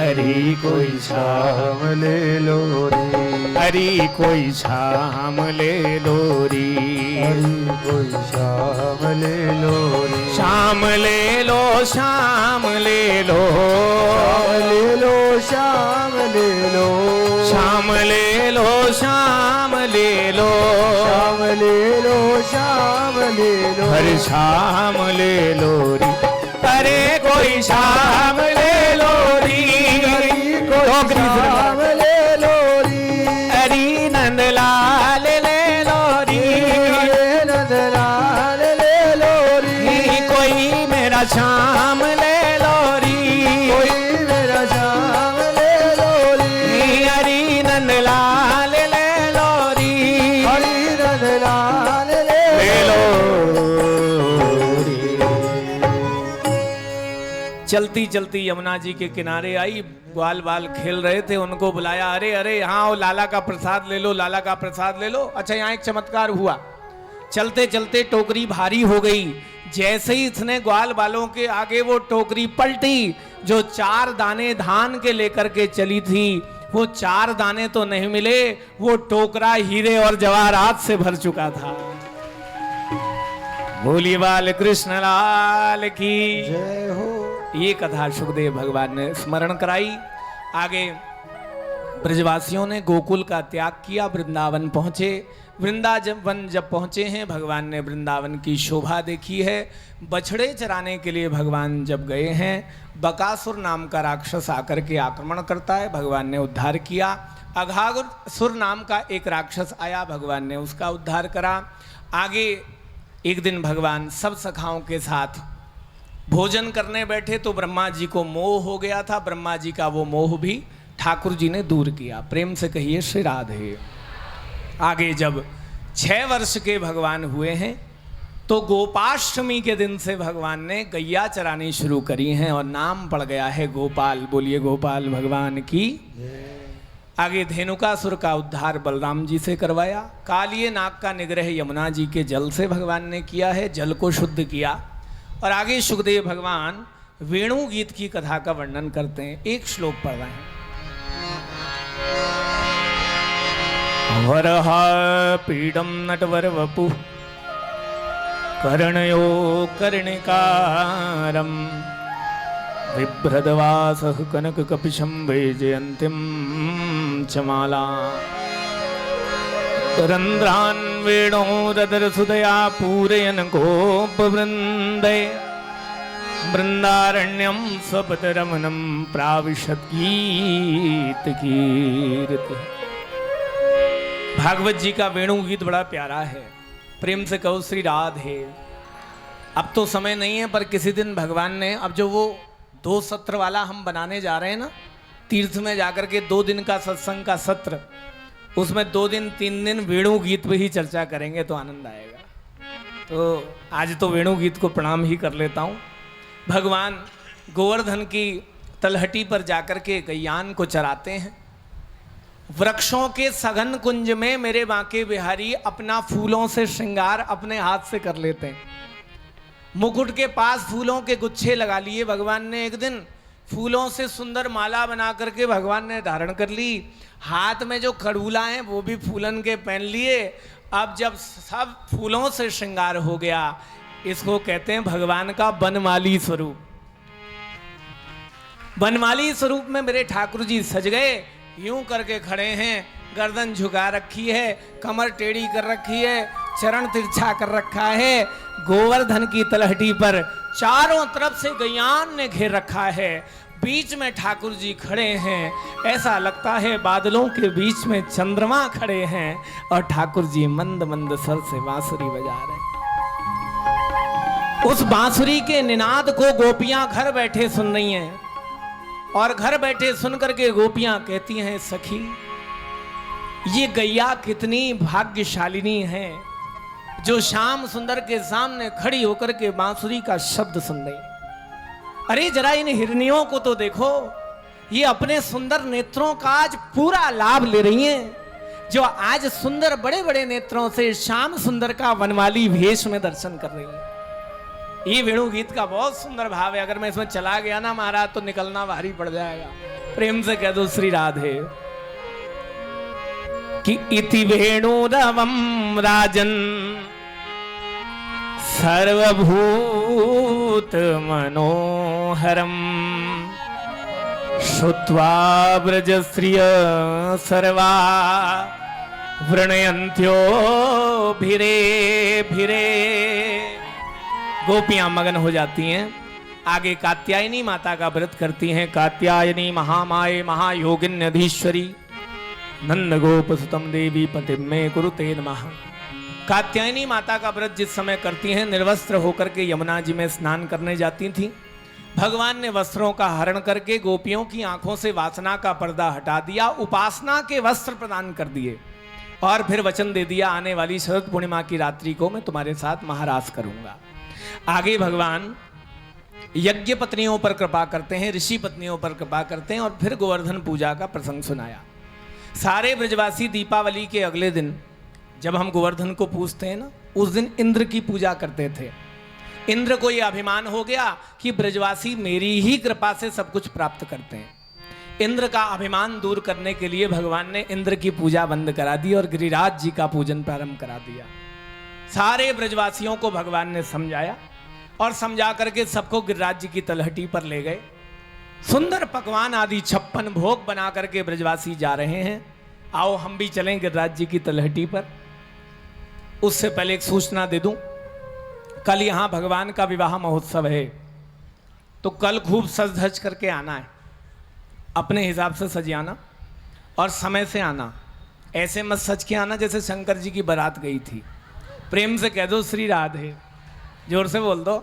अरे कोई शाम ले लो रे, अरे कोई शाम ले लो रे, अरे कोई शाम ले लो रे, शाम ले लो, शाम ले लो, शाम ले लो, शाम ले लो, शाम ले लो, शाम ले लो, शाम ले लो, शाम ले लो, हर शाम ले लो री, अरे कोई शाम ले लो री, कोई शाम ले लो री, अरे नंदलाल ले लो री, नंदलाल ले लो री, कोई मेरा शाम ले लो री, कोई मेरा शाम ले लो री, हरी नंदलाल ले लो री, हरी नंदलाल ले लो री। चलती चलती यमुना जी के किनारे आई, ग्वाल बाल खेल रहे थे, उनको बुलाया, अरे अरे यहाँ आओ, लाला का प्रसाद ले लो, लाला का प्रसाद ले लो। अच्छा यहाँ एक चमत्कार हुआ, चलते चलते टोकरी भारी हो गई, जैसे ही इसने ग्वाल बालों के आगे वो टोकरी पलटी, जो 4 दाने धान के लेकर के चली थी, वो 4 दाने तो नहीं मिले, वो टोकरा हीरे और जवाहरात से भर चुका था। बोलिए बाल कृष्ण लाल की जय हो। ये कथा सुखदेव भगवान ने स्मरण कराई। आगे ब्रजवासियों ने गोकुल का त्याग किया, वृंदावन पहुंचे। वृंदावन जब पहुंचे हैं, भगवान ने वृंदावन की शोभा देखी है। बछड़े चराने के लिए भगवान जब गए हैं, बकासुर नाम का राक्षस आकर के आक्रमण करता है, भगवान ने उद्धार किया। अघासुर नाम का एक राक्षस आया, भगवान ने उसका उद्धार करा। आगे एक दिन भगवान सब सखाओं के साथ भोजन करने बैठे तो ब्रह्मा जी को मोह हो गया था, ब्रह्मा जी का वो मोह भी ठाकुर जी ने दूर किया। प्रेम से कहिए श्री राधे। आगे जब 6 वर्ष के भगवान हुए हैं, तो गोपाष्टमी के दिन से भगवान ने गैया चरानी शुरू करी हैं और नाम पड़ गया है गोपाल। बोलिए गोपाल भगवान की। आगे धेनुकासुर का उद्धार बलराम जी से करवाया। कालिए नाग का निग्रह यमुना जी के जल से भगवान ने किया है, जल को शुद्ध किया। और आगे सुखदेव भगवान वेणु गीत की कथा का वर्णन करते हैं, एक श्लोक पढ़ रहे हैं। वरह पीडम नटवर वपु कर्णयो कर्णिकारम बिभ्रदवासः कनक कपिशं वैजयन्तीं चमाला रंध्रान् वेणोरदरसुदया पूरयन् गोपवृन्दे वृन्दारण्यं स्वपदरमणं प्राविशत् गीतकीर्ति। भागवत जी का वेणु गीत बड़ा प्यारा है, प्रेम से कहो श्री राधे। अब तो समय नहीं है, पर किसी दिन भगवान ने, अब जो वो 2 सत्र वाला हम बनाने जा रहे हैं ना, तीर्थ में जाकर के 2 दिन का सत्संग का सत्र, उसमें 2 दिन 3 दिन वेणु गीत पे ही चर्चा करेंगे तो आनंद आएगा। तो आज तो वेणु गीत को प्रणाम ही कर लेता हूँ। भगवान गोवर्धन की तलहटी पर जाकर के गैयान को चराते हैं। वृक्षों के सघन कुंज में मेरे बांके बिहारी अपना फूलों से श्रृंगार अपने हाथ से कर लेते हैं। मुकुट के पास फूलों के गुच्छे लगा लिए भगवान ने। एक दिन फूलों से सुंदर माला बना करके भगवान ने धारण कर ली। हाथ में जो खड़ूला हैं वो भी फूलन के पहन लिए। अब जब सब फूलों से श्रृंगार हो गया, इसको कहते हैं भगवान का बनमाली स्वरूप। बनमाली स्वरूप में मेरे ठाकुर जी सज गए, यूं करके खड़े हैं, गर्दन झुका रखी है, कमर टेढ़ी कर रखी है, चरण तिरछा कर रखा है। गोवर्धन की तलहटी पर चारों तरफ से गैयान ने घेर रखा है, बीच में ठाकुर जी खड़े हैं। ऐसा लगता है बादलों के बीच में चंद्रमा खड़े हैं और ठाकुर जी मंद मंद स्वर से बांसुरी बजा रहे हैं। उस बांसुरी के निनाद को गोपियां घर बैठे सुन रही हैं और घर बैठे सुन करके गोपियां कहती हैं, सखी ये गैया कितनी भाग्यशालिनी है जो श्याम सुंदर के सामने खड़ी होकर के बांसुरी का शब्द सुन रही। अरे जरा इन हिरनियों को तो देखो, ये अपने सुंदर नेत्रों का आज पूरा लाभ ले रही हैं, जो आज सुंदर बड़े बड़े नेत्रों से श्याम सुंदर का वनमाली भेष में दर्शन कर रही हैं। ये वेणु गीत का बहुत सुंदर भाव है। अगर मैं इसमें चला गया ना महाराज तो निकलना भारी पड़ जाएगा। प्रेम से कह दो श्री राधे कि इति वेणुरवम राजन सर्वभूत मनोहरम श्रुत्वा ब्रजश्रिय सर्वा वृणयन्त्यो भिरे भिरे। गोपियां मगन हो जाती हैं। आगे कात्यायनी माता का व्रत करती हैं। कात्यायनी महामाये महायोगिन्यधीश्वरी नंद गोप सुतम देवी पतिम में कुरुते नमः। कात्यायनी माता का व्रत जिस समय करती हैं, निर्वस्त्र होकर के यमुना जी में स्नान करने जाती थी। भगवान ने वस्त्रों का हरण करके गोपियों की आंखों से वासना का पर्दा हटा दिया, उपासना के वस्त्र प्रदान कर दिए और फिर वचन दे दिया आने वाली शरद पूर्णिमा की रात्रि को मैं तुम्हारे साथ महारास करूंगा। आगे भगवान यज्ञ पत्नियों पर कृपा करते हैं, ऋषि पत्नियों पर कृपा करते हैं और फिर गोवर्धन पूजा का प्रसंग सुनाया। सारे ब्रजवासी दीपावली के अगले दिन जब हम गोवर्धन को पूजते हैं ना, उस दिन इंद्र की पूजा करते थे। इंद्र को यह अभिमान हो गया कि ब्रजवासी मेरी ही कृपा से सब कुछ प्राप्त करते हैं। इंद्र का अभिमान दूर करने के लिए भगवान ने इंद्र की पूजा बंद करा दी और गिरिराज जी का पूजन प्रारंभ करा दिया। सारे ब्रजवासियों को भगवान ने समझाया और समझा करके सबको गिरिराज जी की तलहटी पर ले गए। सुंदर पकवान आदि 56 भोग बना करके ब्रजवासी जा रहे हैं। आओ हम भी चलें गिरिराज जी की तलहटी पर। उससे पहले एक सूचना दे दूं, कल यहां भगवान का विवाह महोत्सव है, तो कल खूब सज धज करके आना है, अपने हिसाब से सजियाना और समय से आना। ऐसे मत सज के आना जैसे शंकर जी की बारात गई थी। प्रेम से कह दो श्री राधे, जोर से बोल दो।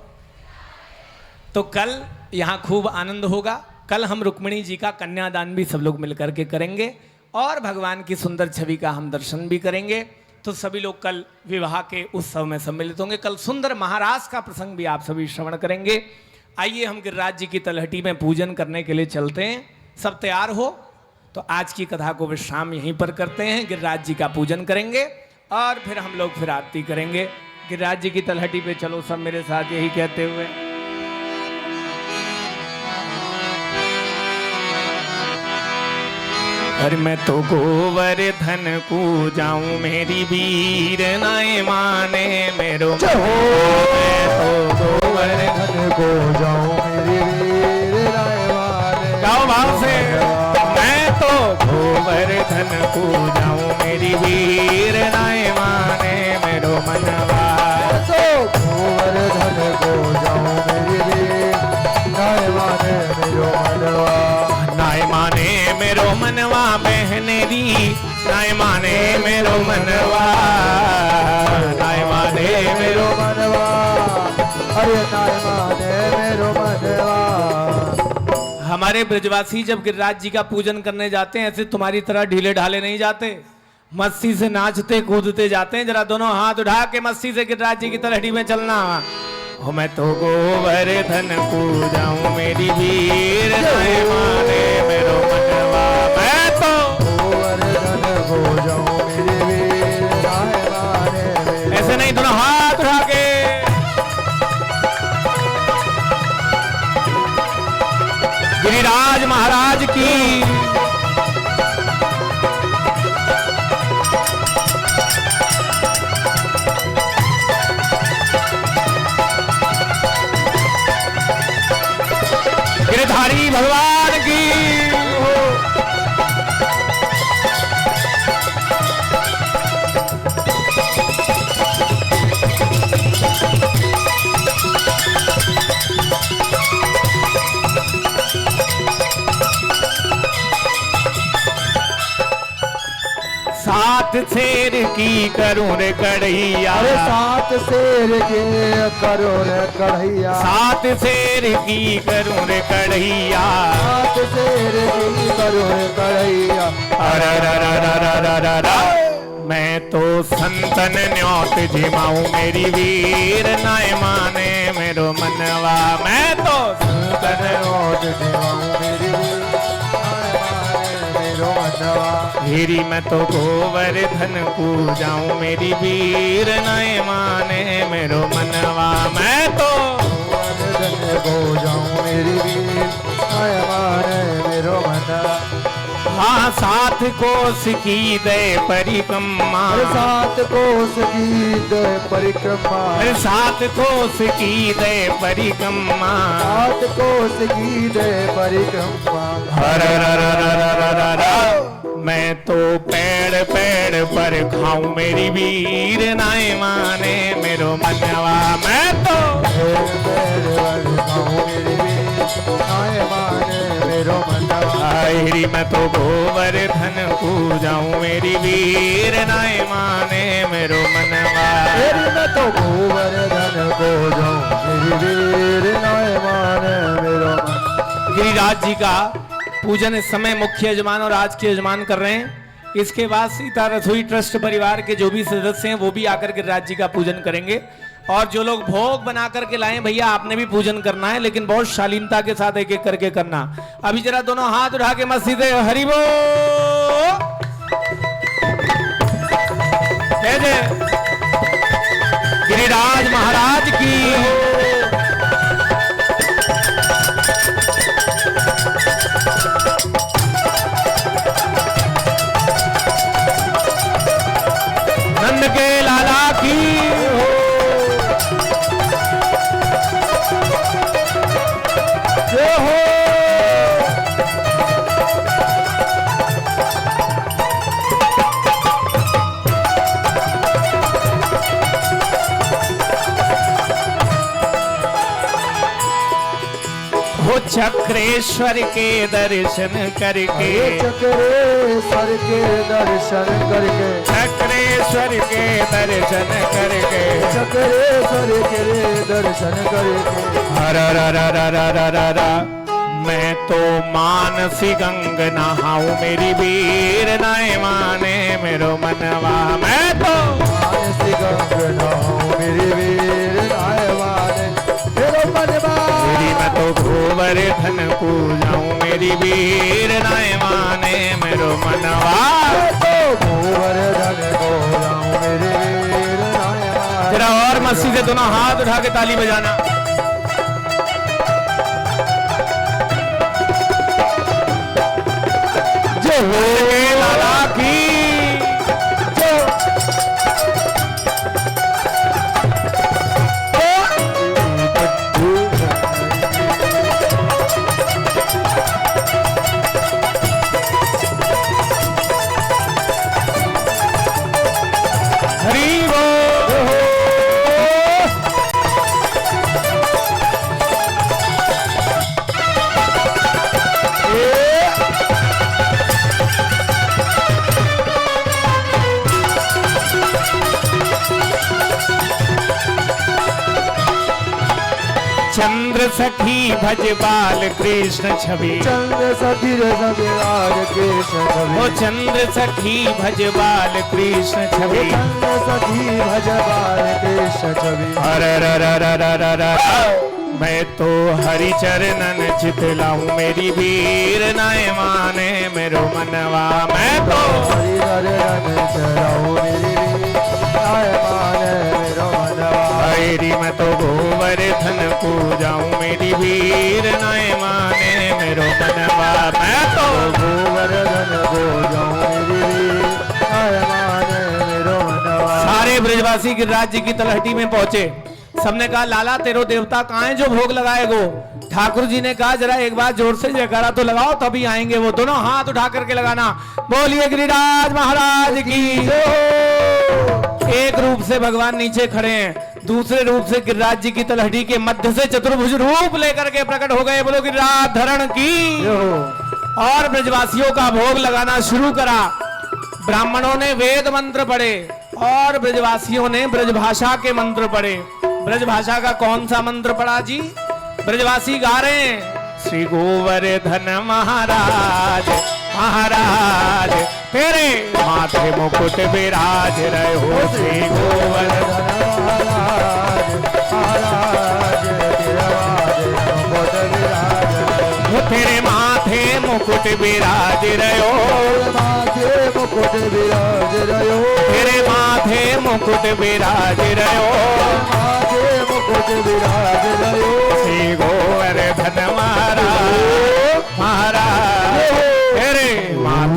तो कल यहाँ खूब आनंद होगा। कल हम रुक्मिणी जी का कन्यादान भी सब लोग मिलकर के करेंगे और भगवान की सुंदर छवि का हम दर्शन भी करेंगे। तो सभी लोग कल विवाह के उत्सव में सम्मिलित होंगे। कल सुंदर महारास का प्रसंग भी आप सभी श्रवण करेंगे। आइए हम गिरिराज जी की तलहटी में पूजन करने के लिए चलते हैं। सब तैयार हो तो आज की कथा को विश्राम यहीं पर करते हैं। गिरिराज जी का पूजन करेंगे और फिर हम लोग फिर आरती करेंगे। गिरिराज जी की तलहटी पे चलो सब मेरे साथ यही कहते हुए। अरे मैं तो गोवर्धन को जाऊं मेरी वीर नाय माने मेरो। मैं तो गोवर्धन को जाऊं मेरी वीर नाय माने। गाओ भाव से। मैं तो गोवर्धन को जाऊं मेरी वीर नाय माने मेरो मनवा। तो गोवर्धन को जाऊं मेरी वीर नाय माने मेरो मनवा। नाय माने मेरो मनवा बहनेरी, नाय माने मेरो मनवा, नाय माने मेरो मनवा। अरे नाय माने मेरो मनवा। हमारे ब्रजवासी जब गिरिराज जी का पूजन करने जाते हैं ऐसे तुम्हारी तरह ढीले ढाले नहीं जाते, मस्ती से नाचते कूदते जाते हैं। जरा दोनों हाथ उठा के मस्ती से गिरिराज जी की तलहटी में चलना। हो मैं तो गोवर्धन को जाऊं मेरी वीर नाय माने मेरो मनवा। मैं तो गोवर्धन को जाऊं मेरी वीर नाय माने। ऐसे नहीं, दोनों हाथ उठा के। गिरिराज महाराज की। गिरधारी भगवान की। सात शेर की करूं रे कढ़ैया। अरे सात शेर के करो रे कढ़ैया। सात शेर की करूं रे कढ़ैया। सात शेर की करो रे कढ़ैया। अरे मैं तो संतन न्योत जिमाऊं मेरी वीर नाय माने मेरो मनवा। मैं तो संतन न्योत जिमाऊं मेरी वीर नाय माने मेरो मनवा। हीरी मैं तो गोवर्धन को जाऊं मेरी वीर नाय माने मेरो मनवा। मैं तो गोवर्धन को जाऊं मेरी वीर नाय माने मेरो मनवा। हाँ 7 कोस की दे परिक्रमा, 7 कोस की दे परिक्रमा, 7 कोस की दे परिक्रमा, 7 कोस की दे परिक्रमा। हर हर हर हर हर हर। मैं तो पेड़ पेड़ पर खाऊं मेरी वीर नाय माने मेरो मनवा। मैं तो हेरी मैं तो गोवर्धन पूजाऊं मेरी वीर नाय माने मेरो मनवा। मैं तो गोवर्धन पूजाऊं मेरी वीर नाय माने मेरो मन। गिरिराज जी का पूजन इस समय मुख्य यजमान और आज के यजमान कर रहे हैं। इसके बाद सीता रसोई ट्रस्ट परिवार के जो भी सदस्य हैं वो भी आकर गिरिराज जी का पूजन करेंगे। और जो लोग भोग बना करके लाए भैया आपने भी पूजन करना है, लेकिन बहुत शालीनता के साथ एक एक करके करना। अभी जरा दोनों हाथ उठा के मत सीधे हरि बोल जय जय गिरिराज महाराज की। नंद के लाला की जय हो। हो चक्रेश्वर के दर्शन करके, चक्रेश्वर के दर्शन करके, चक्रेश्वर के दर्शन करके, चक्रेश्वर के दर्शन करके। हर हर हर हर हर हर। मैं तो मानसी गंग नहाऊं मेरी वीर नाय माने मेरो मनवा। मैं तो मानसी गंग नहाऊं मेरी वीर नाय माने मेरो मनवा। मैं तो गोवर्धन पूजाऊं मेरी वीर नाय माने मेरो मनवा। गोवर्धन पूजाऊं मेरी वीर नाय माने। जरा और मस्ती से दोनों हाथ उठा के ताली बजाना। जय हो लाला की चंद्र सखी भज बाल कृष्ण छवि, चंद्र सखी बाल कृष्ण छवि। ओ चंद्र सखी भज बाल कृष्ण छवि, चंद्र सखी भज बाल कृष्ण छवि। हर हर हर हर हर। मैं तो हरि चरणन चितलाऊं मेरी वीर नाय माने मेरो मनवा। मैं तो हरि चरणन चितलाऊं मेरी वीर नाय माने मेरो मनवा। हरि मैं तो गोवर्धन पूजाऊं मेरी वीर नाय माने मेरो मनवा। मैं तो गोवर्धन पूजाऊं मेरी वीर नाय माने मेरो मनवा। सारे ब्रजवासी गिरिराज जी की तलहटी में पहुंचे। सबने कहा लाला तेरो देवता कहाँ है जो भोग लगाएगो। ठाकुर जी ने कहा जरा एक बार जोर से जयकारा तो लगाओ तभी आएंगे वो। दोनों हाथ उठा करके लगाना। बोलिए गिरिराज महाराज की। एक रूप से भगवान नीचे खड़े हैं, दूसरे रूप से गिरिराज जी की तलहटी के मध्य से चतुर्भुज रूप लेकर के प्रकट हो गए। बोलो गिरिराज धरण की। और ब्रजवासियों का भोग लगाना शुरू करा। ब्राह्मणों ने वेद मंत्र पढ़े और ब्रजवासियों ने ब्रजभाषा के मंत्र पढ़े। ब्रजभाषा का कौन सा मंत्र पढ़ा जी? ब्रजवासी गा रहे हैं श्री गोवर्धन महाराज महाराज तेरे माथे मुकुट विराज रहे हो। श्री गोवर्धन महाराज महाराज तेरे माथे मुकुट विराज रहे हो। माथे मुकुट विराज रहे हो। तेरे माथे मुकुट विराज रहे हो। माथे मुकुट विराज रहे हो। श्री गोवर्धन महाराज महाराज तेरे माथे